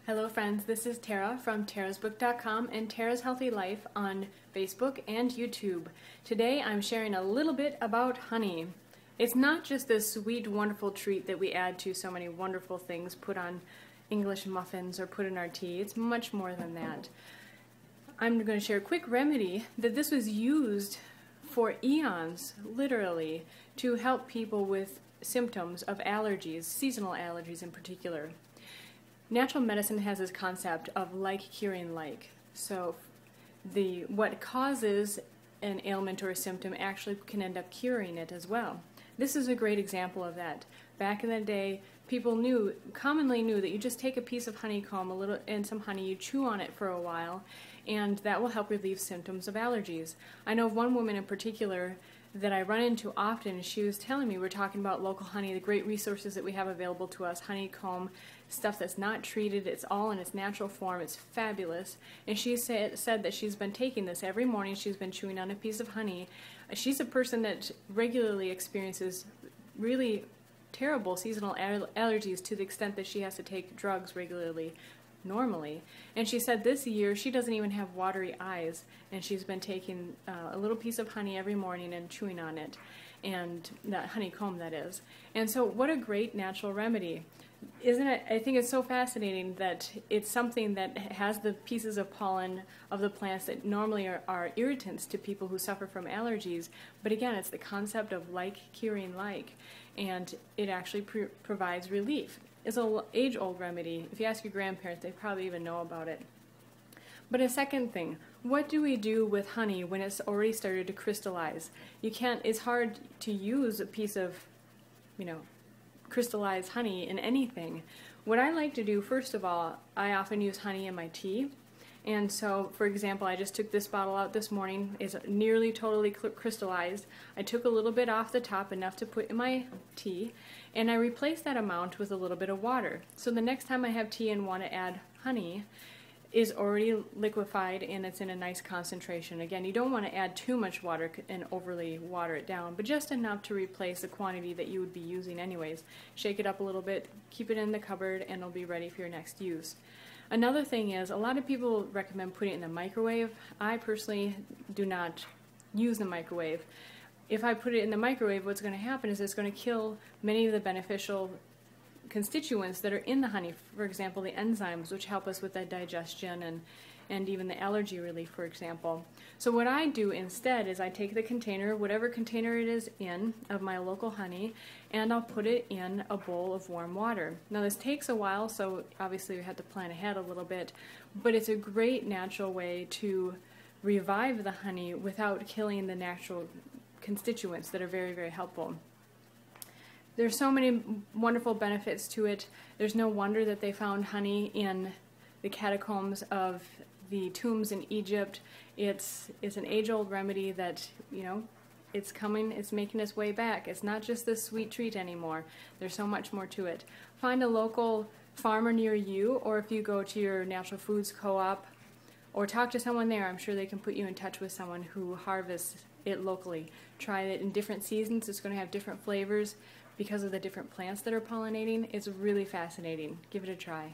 Hello friends, this is Tara from tarasbook.com and Tara's Healthy Life on Facebook and YouTube. Today I'm sharing a little bit about honey. It's not just this sweet, wonderful treat that we add to so many wonderful things, put on English muffins or put in our tea. It's much more than that. I'm going to share a quick remedy that this was used for eons, literally, to help people with symptoms of allergies, seasonal allergies in particular. Natural medicine has this concept of like curing like. So what causes an ailment or a symptom actually can end up curing it as well. This is a great example of that. Back in the day, people commonly knew that you just take a piece of honeycomb, a little, and some honey, you chew on it for a while, and that will help relieve symptoms of allergies. I know of one woman in particular that I run into often. She was telling me, we're talking about local honey, the great resources that we have available to us, honeycomb, stuff that's not treated, it's all in its natural form, it's fabulous. And she said that she's been taking this every morning, she's been chewing on a piece of honey. She's a person that regularly experiences really terrible seasonal allergies to the extent that she has to take drugs regularly normally. And she said this year she doesn't even have watery eyes, and she's been taking a little piece of honey every morning and chewing on it, and that honeycomb, that is. And so what a great natural remedy. Isn't it? I think it's so fascinating that it's something that has the pieces of pollen of the plants that normally are irritants to people who suffer from allergies, but again, it's the concept of like curing like, and it actually provides relief. It's an age-old remedy. If you ask your grandparents, they probably even know about it. But a second thing, what do we do with honey when it's already started to crystallize? It's hard to use a piece of, crystallized honey in anything. What I like to do, first of all, I often use honey in my tea. And so, for example, I just took this bottle out this morning. It's nearly totally crystallized. I took a little bit off the top, enough to put in my tea, and I replaced that amount with a little bit of water. So the next time I have tea and want to add honey, is already liquefied and it's in a nice concentration. Again, you don't want to add too much water and overly water it down, but just enough to replace the quantity that you would be using anyways. Shake it up a little bit, keep it in the cupboard, and it'll be ready for your next use. Another thing is, a lot of people recommend putting it in the microwave. I personally do not use the microwave. If I put it in the microwave, what's going to happen is it's going to kill many of the beneficial constituents that are in the honey, for example, the enzymes, which help us with the digestion and even the allergy relief, for example. So what I do instead is I take the container, whatever container it is in, of my local honey, and I'll put it in a bowl of warm water. Now this takes a while, so obviously we have to plan ahead a little bit, but it's a great natural way to revive the honey without killing the natural constituents that are very, very helpful. There's so many wonderful benefits to it. There's no wonder that they found honey in the catacombs of the tombs in Egypt. It's an age-old remedy that, it's coming, it's making its way back. It's not just this sweet treat anymore. There's so much more to it. Find a local farmer near you, or if you go to your natural foods co-op, or talk to someone there. I'm sure they can put you in touch with someone who harvests it locally. Try it in different seasons. It's going to have different flavors because of the different plants that are pollinating. It's really fascinating. Give it a try.